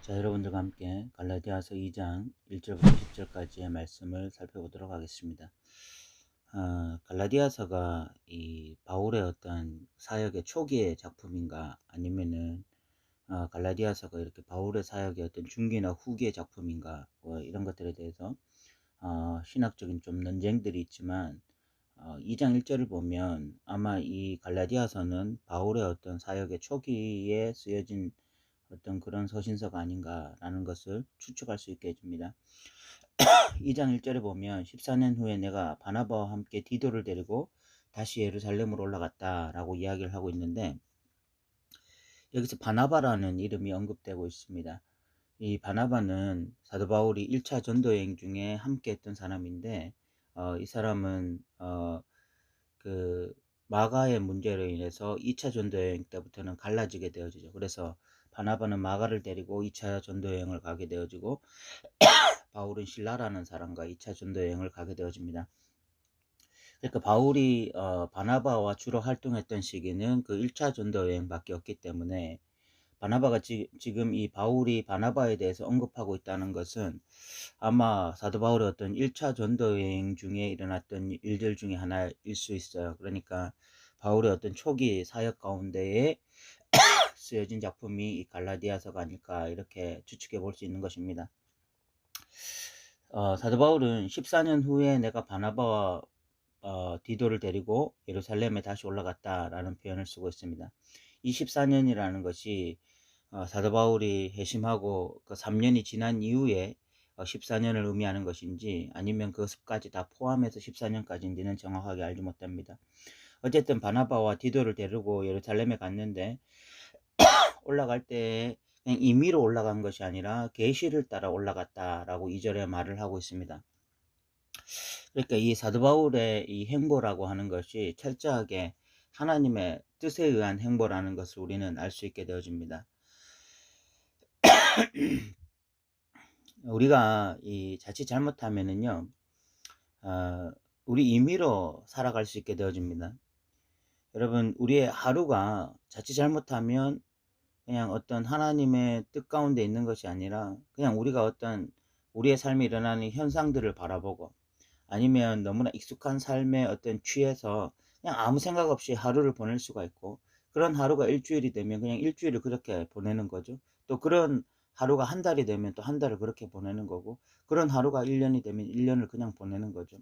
자, 여러분들과 함께 갈라디아서 2장 1절부터 10절까지의 말씀을 살펴보도록 하겠습니다. 갈라디아서가 이 바울의 어떤 사역의 초기의 작품인가, 아니면은 갈라디아서가 이렇게 바울의 사역의 어떤 중기나 후기의 작품인가, 이런 것들에 대해서 신학적인 좀 논쟁들이 있지만, 2장 1절을 보면 아마 이 갈라디아서는 바울의 어떤 사역의 초기에 쓰여진 어떤 그런 서신서가 아닌가라는 것을 추측할 수 있게 해줍니다. 2장 1절에 보면 14년 후에 내가 바나바와 함께 디도를 데리고 다시 예루살렘으로 올라갔다라고 이야기를 하고 있는데, 여기서 바나바라는 이름이 언급되고 있습니다. 이 바나바는 사도 바울이 1차 전도여행 중에 함께 했던 사람인데, 이 사람은 그 마가의 문제로 인해서 2차 전도여행 때부터는 갈라지게 되어지죠. 그래서 바나바는 마가를 데리고 2차 전도여행을 가게 되어지고, 바울은 실라라는 사람과 2차 전도여행을 가게 되어집니다. 그러니까 바울이 바나바와 주로 활동했던 시기는 그 1차 전도여행밖에 없기 때문에, 바나바가 지금 이 바울이 바나바에 대해서 언급하고 있다는 것은 아마 사도 바울의 어떤 1차 전도여행 중에 일어났던 일들 중에 하나일 수 있어요. 그러니까 바울의 어떤 초기 사역 가운데에 쓰여진 작품이 이 갈라디아서가 아닐까, 이렇게 추측해 볼 수 있는 것입니다. 사도 바울은 14년 후에 내가 바나바와 디도를 데리고 예루살렘에 다시 올라갔다라는 표현을 쓰고 있습니다. 이 14년이라는 것이 사도 바울이 회심하고 그 3년이 지난 이후에 14년을 의미하는 것인지, 아니면 그 습까지 다 포함해서 14년까지인지는 정확하게 알지 못합니다. 어쨌든 바나바와 디도를 데리고 예루살렘에 갔는데, 올라갈 때 그냥 임의로 올라간 것이 아니라 계시를 따라 올라갔다라고 2절에 말을 하고 있습니다. 그러니까 이 사도 바울의 이 행보라고 하는 것이 철저하게 하나님의 뜻에 의한 행보라는 것을 우리는 알 수 있게 되어집니다. 우리가 이 자칫 잘못하면은요, 우리 임의로 살아갈 수 있게 되어집니다. 여러분, 우리의 하루가 자칫 잘못하면 그냥 어떤 하나님의 뜻 가운데 있는 것이 아니라, 그냥 우리가 어떤 우리의 삶에 일어나는 현상들을 바라보고, 아니면 너무나 익숙한 삶에 어떤 취해서 그냥 아무 생각 없이 하루를 보낼 수가 있고, 그런 하루가 일주일이 되면 그냥 일주일을 그렇게 보내는 거죠. 또 그런 하루가 한 달이 되면 또 한 달을 그렇게 보내는 거고, 그런 하루가 1년이 되면 1년을 그냥 보내는 거죠.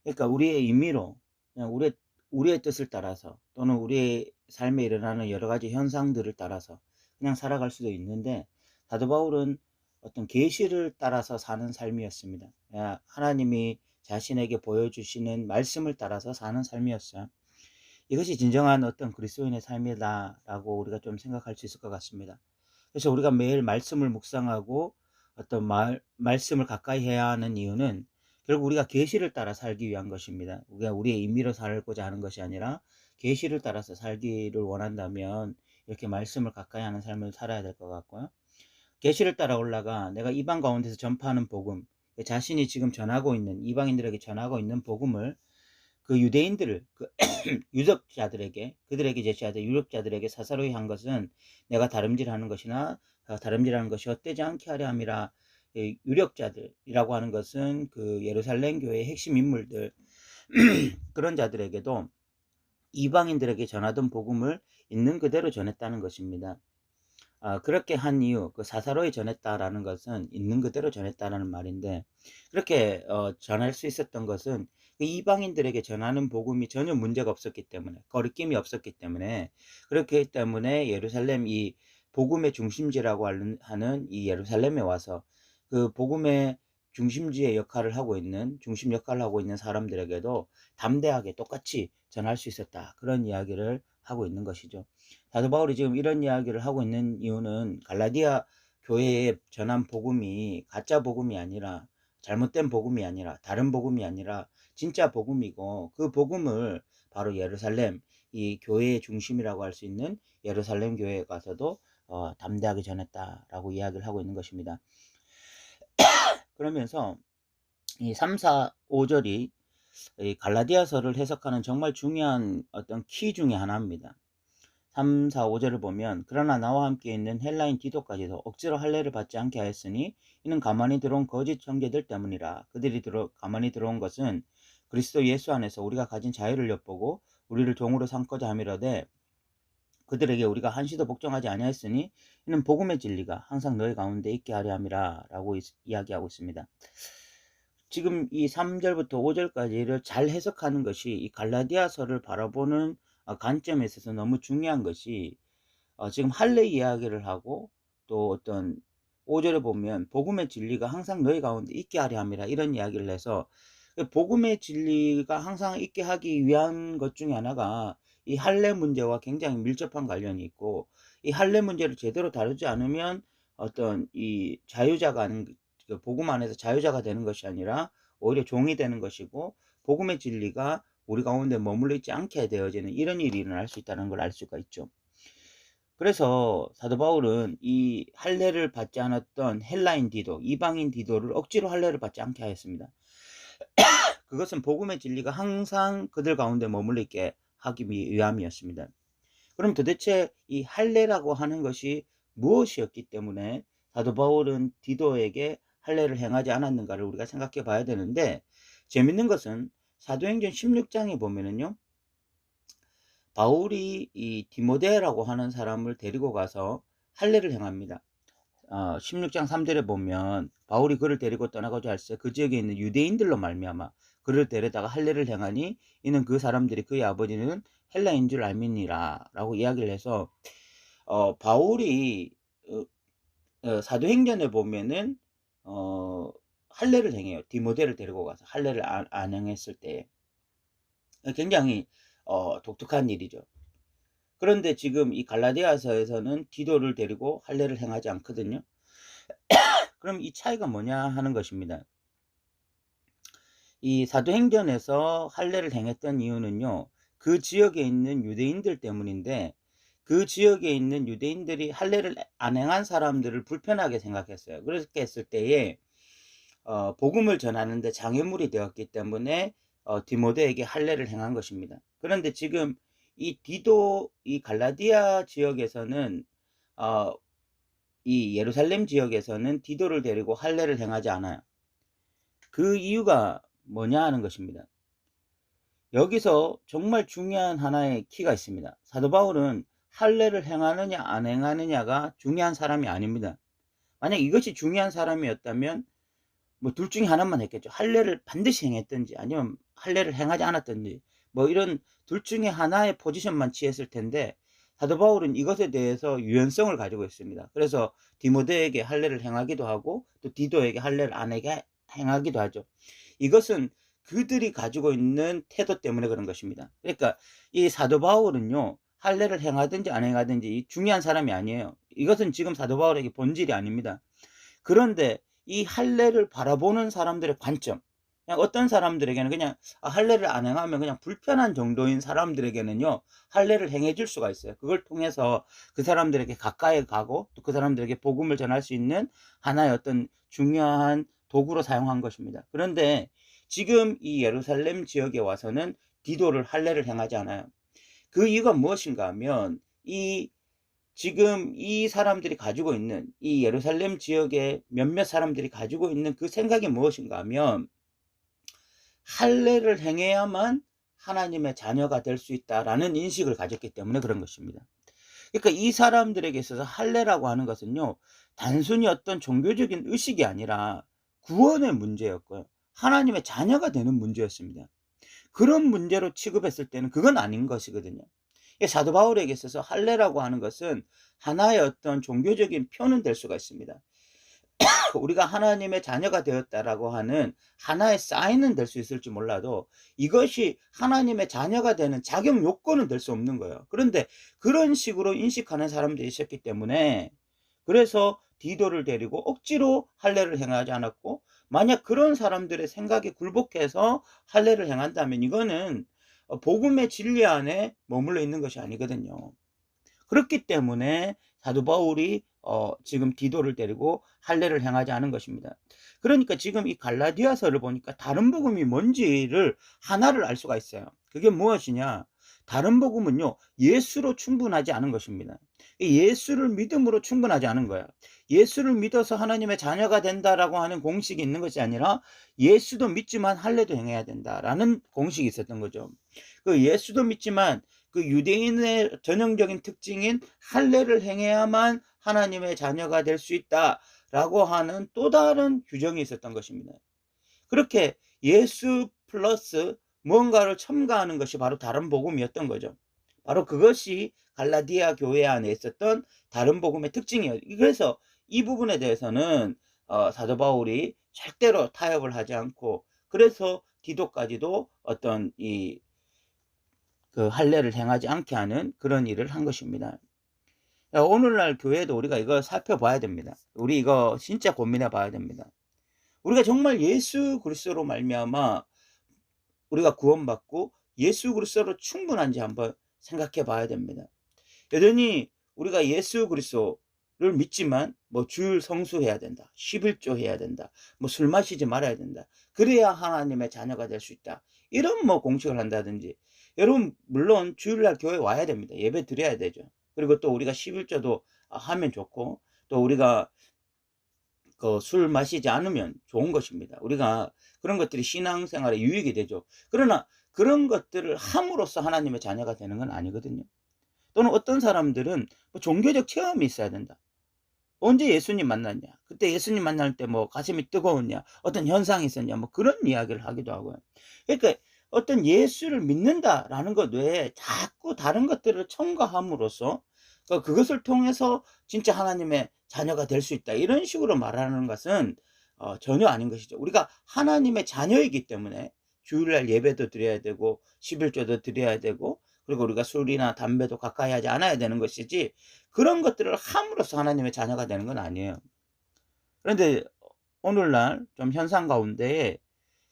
그러니까 우리의 임의로 그냥 우리의 뜻을 따라서, 또는 우리의 삶에 일어나는 여러 가지 현상들을 따라서 그냥 살아갈 수도 있는데, 사도 바울은 어떤 계시를 따라서 사는 삶이었습니다. 하나님이 자신에게 보여주시는 말씀을 따라서 사는 삶이었어요. 이것이 진정한 어떤 그리스도인의 삶이다라고 우리가 좀 생각할 수 있을 것 같습니다. 그래서 우리가 매일 말씀을 묵상하고 어떤 말씀을 가까이 해야 하는 이유는, 결국 우리가 계시를 따라 살기 위한 것입니다. 우리가 우리의 임의로 살고자 하는 것이 아니라 계시를 따라서 살기를 원한다면 이렇게 말씀을 가까이 하는 삶을 살아야 될 것 같고요. 계시를 따라 올라가 내가 이방 가운데서 전파하는 복음, 자신이 지금 전하고 있는, 이방인들에게 전하고 있는 복음을 그 유대인들을, 그 유적자들에게, 그들에게 제시하되 유력자들에게 사사로이 한 것은 내가 다름질하는 것이나 다름질하는 것이 헛되지 않게 하려 함이라. 유력자들이라고 하는 것은 그 예루살렘 교회의 핵심 인물들, 그런 자들에게도 이방인들에게 전하던 복음을 있는 그대로 전했다는 것입니다. 그렇게 한 이유, 그 사사로이 전했다라는 것은 있는 그대로 전했다라는 말인데, 그렇게 전할 수 있었던 것은 그 이방인들에게 전하는 복음이 전혀 문제가 없었기 때문에, 거리낌이 없었기 때문에, 그렇기 때문에 예루살렘, 이 복음의 중심지라고 하는 이 예루살렘에 와서 그 복음의 중심지의 역할을 하고 있는, 중심 역할을 하고 있는 사람들에게도 담대하게 똑같이 전할 수 있었다, 그런 이야기를 하고 있는 것이죠. 사도 바울이 지금 이런 이야기를 하고 있는 이유는, 갈라디아 교회에 전한 복음이 가짜 복음이 아니라, 잘못된 복음이 아니라, 다른 복음이 아니라 진짜 복음이고, 그 복음을 바로 예루살렘, 이 교회의 중심이라고 할 수 있는 예루살렘 교회에 가서도 담대하게 전했다라고 이야기를 하고 있는 것입니다. 그러면서 이 3, 4, 5절이 이 갈라디아서를 해석하는 정말 중요한 어떤 키 중에 하나입니다. 3, 4, 5절을 보면 그러나 나와 함께 있는 헬라인 디도까지도 억지로 할례를 받지 않게 하였으니 이는 가만히 들어온 거짓 형제들 때문이라. 그들이 가만히 들어온 것은 그리스도 예수 안에서 우리가 가진 자유를 엿보고 우리를 종으로 삼고자 함이로되 그들에게 우리가 한시도 복종하지 아니하였으니 이는 복음의 진리가 항상 너희 가운데 있게 하려 함이라 라고 이야기하고 있습니다. 지금 이 3절부터 5절까지를 잘 해석하는 것이 이 갈라디아서를 바라보는 관점에 있어서 너무 중요한 것이 지금 할례 이야기를 하고 또 어떤 5절에 보면 복음의 진리가 항상 너희 가운데 있게 하려 함이라 이런 이야기를 해서 복음의 진리가 항상 있게 하기 위한 것 중에 하나가 이 할례 문제와 굉장히 밀접한 관련이 있고 이 할례 문제를 제대로 다루지 않으면 어떤 이 자유자가 아닌 그 복음 안에서 자유자가 되는 것이 아니라 오히려 종이 되는 것이고 복음의 진리가 우리 가운데 머물러 있지 않게 되어지는 이런 일이 일어날 수 있다는 걸 알 수가 있죠. 그래서 사도 바울은 이 할례를 받지 않았던 헬라인 디도, 이방인 디도를 억지로 할례를 받지 않게 하였습니다. 그것은 복음의 진리가 항상 그들 가운데 머물러 있게 하기 위함이었습니다. 그럼 도대체 이 할례라고 하는 것이 무엇이었기 때문에 사도 바울은 디도에게 할례를 행하지 않았는가를 우리가 생각해 봐야 되는데, 재밌는 것은 사도행전 16장에 보면은요, 바울이 이 디모데라고 하는 사람을 데리고 가서 할례를 행합니다. 16장 3절에 보면 바울이 그를 데리고 떠나고자 할세 그 지역에 있는 유대인들로 말미암아 그를 데려다가 할례를 행하니 이는 그 사람들이 그의 아버지는 헬라인 줄 알미니라 라고 이야기를 해서 바울이 사도행전에 보면은 할례를 행해요. 디모데를 데리고 가서 할례를 안 행했을 때 굉장히 독특한 일이죠. 그런데 지금 이 갈라디아서에서는 디도를 데리고 할례를 행하지 않거든요. 그럼 이 차이가 뭐냐 하는 것입니다. 이 사도행전에서 할례를 행했던 이유는요, 그 지역에 있는 유대인들 때문인데 그 지역에 있는 유대인들이 할례를 안 행한 사람들을 불편하게 생각했어요. 그렇게 했을 때에 복음을 전하는데 장애물이 되었기 때문에 디모데에게 할례를 행한 것입니다. 그런데 지금 이 디도, 이 갈라디아 지역에서는 이 예루살렘 지역에서는 디도를 데리고 할례를 행하지 않아요. 그 이유가 뭐냐 하는 것입니다. 여기서 정말 중요한 하나의 키가 있습니다. 사도 바울은 할례를 행하느냐 안 행하느냐가 중요한 사람이 아닙니다. 만약 이것이 중요한 사람이었다면 뭐 둘 중에 하나만 했겠죠. 할례를 반드시 행했든지 아니면 할례를 행하지 않았든지 뭐 이런 둘 중에 하나의 포지션만 취했을 텐데, 사도 바울은 이것에 대해서 유연성을 가지고 있습니다. 그래서 디모데에게 할례를 행하기도 하고 또 디도에게 할례를 안 행하기도 하죠. 이것은 그들이 가지고 있는 태도 때문에 그런 것입니다. 그러니까 이 사도 바울은요, 할례를 행하든지 안 행하든지 중요한 사람이 아니에요. 이것은 지금 사도 바울에게 본질이 아닙니다. 그런데 이 할례를 바라보는 사람들의 관점, 그냥 어떤 사람들에게는 그냥 할례를 안 행하면 그냥 불편한 정도인 사람들에게는요, 할례를 행해 줄 수가 있어요. 그걸 통해서 그 사람들에게 가까이 가고 또 그 사람들에게 복음을 전할 수 있는 하나의 어떤 중요한 도구로 사용한 것입니다. 그런데 지금 이 예루살렘 지역에 와서는 디도를 할례를 행하지 않아요. 그 이유가 무엇인가 하면 지금 이 사람들이 가지고 있는 이 예루살렘 지역의 몇몇 사람들이 가지고 있는 그 생각이 무엇인가 하면 할례를 행해야만 하나님의 자녀가 될 수 있다라는 인식을 가졌기 때문에 그런 것입니다. 그러니까 이 사람들에게 있어서 할례라고 하는 것은요, 단순히 어떤 종교적인 의식이 아니라 구원의 문제였고요, 하나님의 자녀가 되는 문제였습니다. 그런 문제로 취급했을 때는 그건 아닌 것이거든요. 사도 바울에게 있어서 할례라고 하는 것은 하나의 어떤 종교적인 표는 될 수가 있습니다. 우리가 하나님의 자녀가 되었다라고 하는 하나의 사인은 될 수 있을지 몰라도 이것이 하나님의 자녀가 되는 자격 요건은 될 수 없는 거예요. 그런데 그런 식으로 인식하는 사람들이 있었기 때문에, 그래서 디도를 데리고 억지로 할례를 행하지 않았고, 만약 그런 사람들의 생각에 굴복해서 할례를 행한다면 이거는 복음의 진리 안에 머물러 있는 것이 아니거든요. 그렇기 때문에 사도 바울이 지금 디도를 데리고 할례를 행하지 않은 것입니다. 그러니까 지금 이 갈라디아서를 보니까 다른 복음이 뭔지를 하나를 알 수가 있어요. 그게 무엇이냐? 다른 복음은요, 예수로 충분하지 않은 것입니다. 예수를 믿음으로 충분하지 않은 거야. 예수를 믿어서 하나님의 자녀가 된다라고 하는 공식이 있는 것이 아니라 예수도 믿지만 할례도 행해야 된다라는 공식이 있었던 거죠. 그 예수도 믿지만 그 유대인의 전형적인 특징인 할례를 행해야만 하나님의 자녀가 될 수 있다라고 하는 또 다른 규정이 있었던 것입니다. 그렇게 예수 플러스 무언가를 첨가하는 것이 바로 다른 복음이었던 거죠. 바로 그것이 갈라디아 교회 안에 있었던 다른 복음의 특징이에요. 그래서 이 부분에 대해서는 사도 바울이 절대로 타협을 하지 않고, 그래서 디도까지도 어떤 그 할례를 행하지 않게 하는 그런 일을 한 것입니다. 오늘날 교회도 우리가 이거 살펴봐야 됩니다. 우리 이거 진짜 고민해 봐야 됩니다. 우리가 정말 예수 그리스도로 말미암아 우리가 구원받고 예수 그리스도로 충분한지 한번 생각해 봐야 됩니다. 여전히 우리가 예수 그리스도를 믿지만 뭐 주일 성수해야 된다, 11조 해야 된다, 뭐 술 마시지 말아야 된다, 그래야 하나님의 자녀가 될 수 있다, 이런 뭐 공식을 한다든지. 여러분 물론 주일날 교회 와야 됩니다. 예배 드려야 되죠. 그리고 또 우리가 11조도 하면 좋고, 또 우리가 그 술 마시지 않으면 좋은 것입니다. 우리가 그런 것들이 신앙생활에 유익이 되죠. 그러나 그런 것들을 함으로써 하나님의 자녀가 되는 건 아니거든요. 또는 어떤 사람들은 뭐 종교적 체험이 있어야 된다. 언제 예수님 만났냐? 그때 예수님 만날 때 뭐 가슴이 뜨거웠냐? 어떤 현상이 있었냐? 뭐 그런 이야기를 하기도 하고요. 그러니까 어떤 예수를 믿는다라는 것 외에 자꾸 다른 것들을 첨가함으로써 그것을 통해서 진짜 하나님의 자녀가 될 수 있다, 이런 식으로 말하는 것은 전혀 아닌 것이죠. 우리가 하나님의 자녀이기 때문에 주일날 예배도 드려야 되고 11조도 드려야 되고, 그리고 우리가 술이나 담배도 가까이 하지 않아야 되는 것이지, 그런 것들을 함으로써 하나님의 자녀가 되는 건 아니에요. 그런데 오늘날 좀 현상 가운데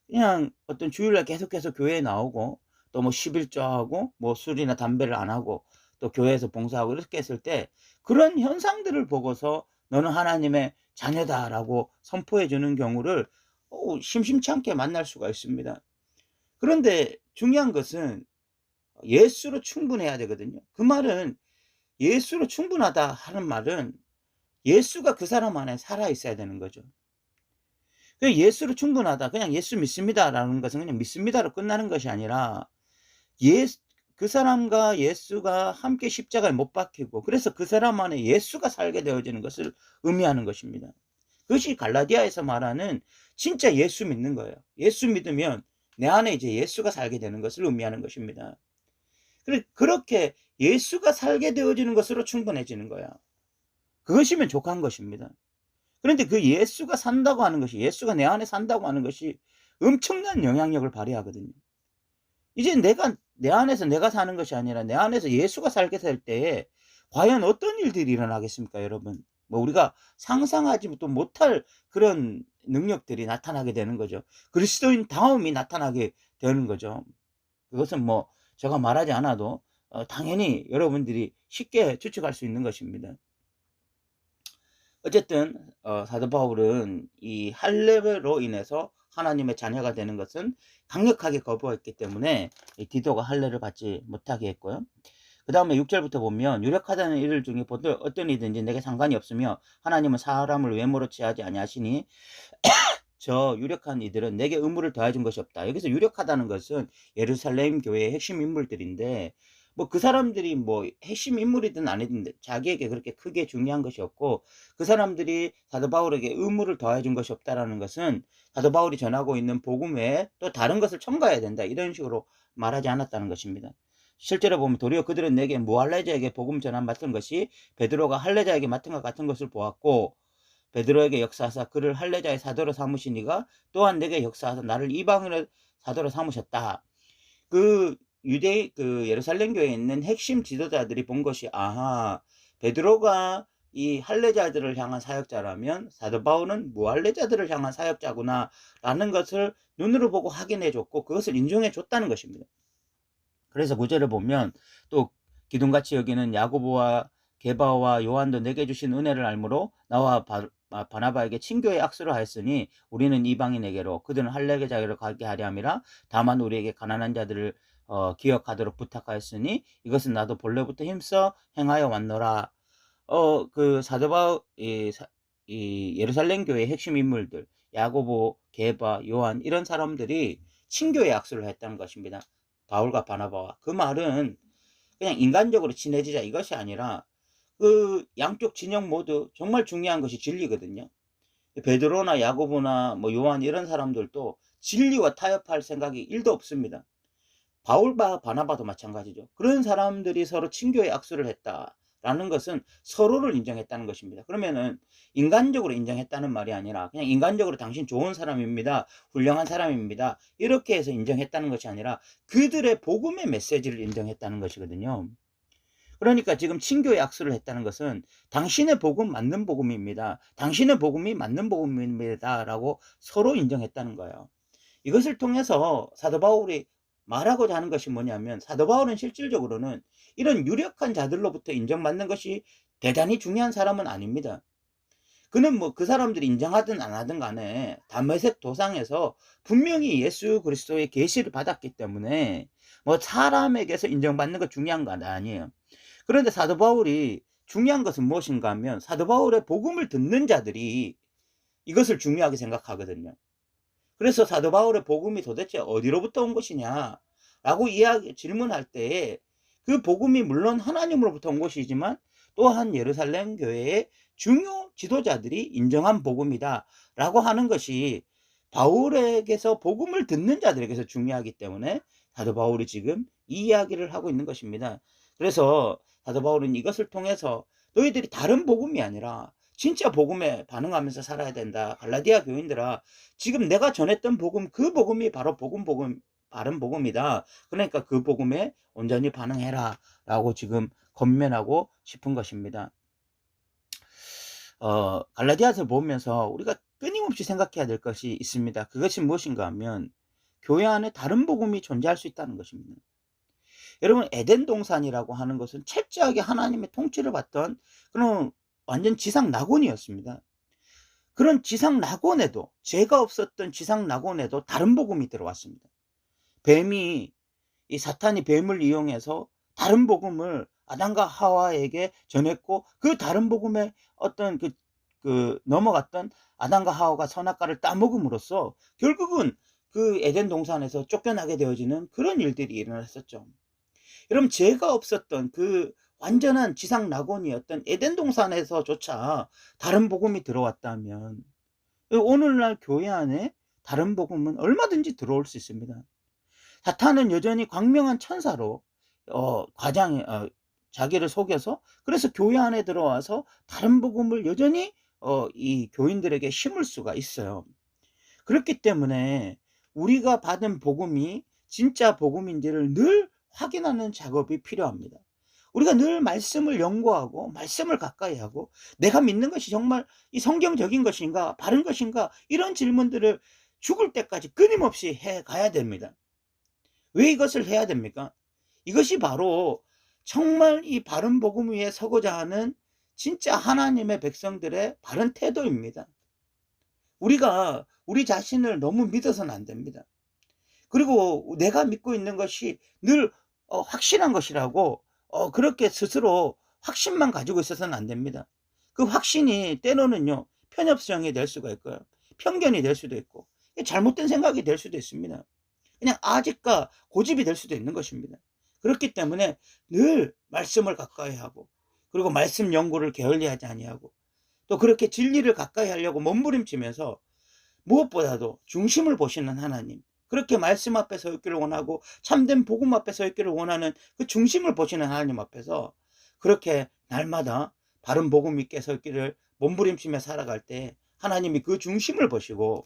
그냥 어떤 주일날 계속해서 교회에 나오고 또 뭐 11조 하고 뭐 술이나 담배를 안 하고 또 교회에서 봉사하고 이렇게 했을 때, 그런 현상들을 보고서 너는 하나님의 자녀다라고 선포해 주는 경우를 심심치 않게 만날 수가 있습니다. 그런데 중요한 것은 예수로 충분해야 되거든요. 그 말은, 예수로 충분하다 하는 말은 예수가 그 사람 안에 살아 있어야 되는 거죠. 그 예수로 충분하다, 그냥 예수 믿습니다라는 것은 그냥 믿습니다로 끝나는 것이 아니라 그 사람과 예수가 함께 십자가에 못 박히고, 그래서 그 사람 안에 예수가 살게 되어지는 것을 의미하는 것입니다. 그것이 갈라디아에서 말하는 진짜 예수 믿는 거예요. 예수 믿으면 내 안에 이제 예수가 살게 되는 것을 의미하는 것입니다. 그렇게 예수가 살게 되어지는 것으로 충분해지는 거야. 그것이면 족한 것입니다. 그런데 그 예수가 산다고 하는 것이, 예수가 내 안에 산다고 하는 것이 엄청난 영향력을 발휘하거든요. 이제 내 안에서 내가 사는 것이 아니라 내 안에서 예수가 살게 될 때에 과연 어떤 일들이 일어나겠습니까, 여러분? 뭐 우리가 상상하지도 못할 그런 능력들이 나타나게 되는 거죠. 그리스도인 다움이 나타나게 되는 거죠. 그것은 뭐 제가 말하지 않아도 당연히 여러분들이 쉽게 추측할 수 있는 것입니다. 어쨌든 사도 바울은 이 할례로 인해서 하나님의 자녀가 되는 것은 강력하게 거부했기 때문에 디도가 할례를 받지 못하게 했고요. 그 다음에 6절부터 보면, 유력하다는 일을 중에 어떤 이든지 내게 상관이 없으며 하나님은 사람을 외모로 취하지 아니하시니 저 유력한 이들은 내게 의무를 더해 준 것이 없다. 여기서 유력하다는 것은 예루살렘 교회의 핵심 인물들인데, 뭐 그 사람들이 뭐 핵심 인물이든 아니든 자기에게 그렇게 크게 중요한 것이 없고, 그 사람들이 사도 바울에게 의무를 더해 준 것이 없다라는 것은 사도 바울이 전하고 있는 복음 외에 또 다른 것을 첨가해야 된다, 이런 식으로 말하지 않았다는 것입니다. 실제로 보면 도리어 그들은 내게 무할례자에게 복음 전함 맡은 것이 베드로가 할례자에게 맡은 것 같은 것을 보았고, 베드로에게 역사하사 그를 할례자의 사도로 삼으시니가 또한 내게 역사하사 나를 이방인의 사도로 삼으셨다. 그 예루살렘 교회에 있는 핵심 지도자들이 본 것이, 아하, 베드로가 이 할례자들을 향한 사역자라면 사도 바울은 무할례자들을 향한 사역자구나 라는 것을 눈으로 보고 확인해 줬고, 그것을 인정해 줬다는 것입니다. 그래서 9절을 보면, 또 기둥같이 여기는 야고보와 게바와 요한도 내게 주신 은혜를 알므로 나와 바나바에게 친교의 악수를 하였으니 우리는 이방인에게로 그들은 할례자에게로 가게 하려 함이라. 다만 우리에게 가난한 자들을 기억하도록 부탁하였으니 이것은 나도 본래부터 힘써 행하여 왔노라. 그 사도 바울, 이 예루살렘 교회의 핵심 인물들, 야고보, 게바, 요한 이런 사람들이 친교의 약속을 했다는 것입니다. 바울과 바나바와. 그 말은 그냥 인간적으로 친해지자 이것이 아니라 그 양쪽 진영 모두 정말 중요한 것이 진리거든요. 베드로나 야고보나 뭐 요한 이런 사람들도 진리와 타협할 생각이 일도 없습니다. 바울과 바나바도 마찬가지죠. 그런 사람들이 서로 친교의 악수를 했다라는 것은 서로를 인정했다는 것입니다. 그러면은 인간적으로 인정했다는 말이 아니라 그냥 인간적으로 당신 좋은 사람입니다. 훌륭한 사람입니다. 이렇게 해서 인정했다는 것이 아니라 그들의 복음의 메시지를 인정했다는 것이거든요. 그러니까 지금 친교의 악수를 했다는 것은 당신의 복음 맞는 복음입니다. 당신의 복음이 맞는 복음입니다. 라고 서로 인정했다는 거예요. 이것을 통해서 사도 바울이 말하고자 하는 것이 뭐냐면 사도 바울은 실질적으로는 이런 유력한 자들로부터 인정받는 것이 대단히 중요한 사람은 아닙니다. 그는 뭐 그 사람들이 인정하든 안 하든 간에 다메섹 도상에서 분명히 예수 그리스도의 계시를 받았기 때문에 뭐 사람에게서 인정받는 거 중요한 건 아니에요. 그런데 사도 바울이 중요한 것은 무엇인가 하면 사도 바울의 복음을 듣는 자들이 이것을 중요하게 생각하거든요. 그래서 사도 바울의 복음이 도대체 어디로부터 온 것이냐라고 질문할 때에 그 복음이 물론 하나님으로부터 온 것이지만 또한 예루살렘 교회의 중요 지도자들이 인정한 복음이다라고 하는 것이 바울에게서 복음을 듣는 자들에게서 중요하기 때문에 사도 바울이 지금 이 이야기를 하고 있는 것입니다. 그래서 사도 바울은 이것을 통해서 너희들이 다른 복음이 아니라 진짜 복음에 반응하면서 살아야 된다. 갈라디아 교인들아, 지금 내가 전했던 복음, 그 복음이 바로 바른 복음이다. 그러니까 그 복음에 온전히 반응해라. 라고 지금 권면하고 싶은 것입니다. 갈라디아서 보면서 우리가 끊임없이 생각해야 될 것이 있습니다. 그것이 무엇인가 하면 교회 안에 다른 복음이 존재할 수 있다는 것입니다. 여러분, 에덴 동산이라고 하는 것은 철저하게 하나님의 통치를 받던 그런 완전 지상 낙원이었습니다. 그런 지상 낙원에도, 죄가 없었던 지상 낙원에도 다른 복음이 들어왔습니다. 이 사탄이 뱀을 이용해서 다른 복음을 아담과 하와에게 전했고, 그 다른 복음에 어떤 넘어갔던 아담과 하와가 선악과를 따먹음으로써 결국은 그 에덴 동산에서 쫓겨나게 되어지는 그런 일들이 일어났었죠. 여러분, 죄가 없었던 그 완전한 지상 낙원이었던 에덴 동산에서조차 다른 복음이 들어왔다면 오늘날 교회 안에 다른 복음은 얼마든지 들어올 수 있습니다. 사탄은 여전히 광명한 천사로 자기를 속여서 그래서 교회 안에 들어와서 다른 복음을 여전히 이 교인들에게 심을 수가 있어요. 그렇기 때문에 우리가 받은 복음이 진짜 복음인지를 늘 확인하는 작업이 필요합니다. 우리가 늘 말씀을 연구하고 말씀을 가까이 하고 내가 믿는 것이 정말 이 성경적인 것인가 바른 것인가 이런 질문들을 죽을 때까지 끊임없이 해 가야 됩니다. 왜 이것을 해야 됩니까? 이것이 바로 정말 이 바른 복음 위에 서고자 하는 진짜 하나님의 백성들의 바른 태도입니다. 우리가 우리 자신을 너무 믿어서는 안 됩니다. 그리고 내가 믿고 있는 것이 늘 확실한 것이라고 그렇게 스스로 확신만 가지고 있어서는 안 됩니다. 그 확신이 때로는요 편협성이 될 수가 있고요, 편견이 될 수도 있고 잘못된 생각이 될 수도 있습니다. 그냥 아집과 고집이 될 수도 있는 것입니다. 그렇기 때문에 늘 말씀을 가까이 하고 그리고 말씀 연구를 게을리하지 아니하고 또 그렇게 진리를 가까이 하려고 몸부림치면서 무엇보다도 중심을 보시는 하나님, 그렇게 말씀 앞에 서 있기를 원하고 참된 복음 앞에 서 있기를 원하는 그 중심을 보시는 하나님 앞에서 그렇게 날마다 바른 복음 있게 서 있기를 몸부림치며 살아갈 때 하나님이 그 중심을 보시고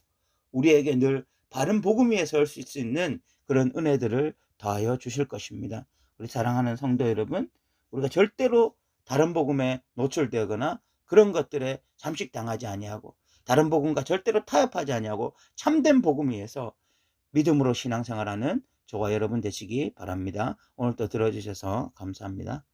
우리에게 늘 바른 복음 위에 설 수 있는 그런 은혜들을 더하여 주실 것입니다. 우리 사랑하는 성도 여러분, 우리가 절대로 다른 복음에 노출되거나 그런 것들에 잠식당하지 아니하고 다른 복음과 절대로 타협하지 아니하고 참된 복음 위에서 믿음으로 신앙생활하는 저와 여러분 되시기 바랍니다. 오늘도 들어주셔서 감사합니다.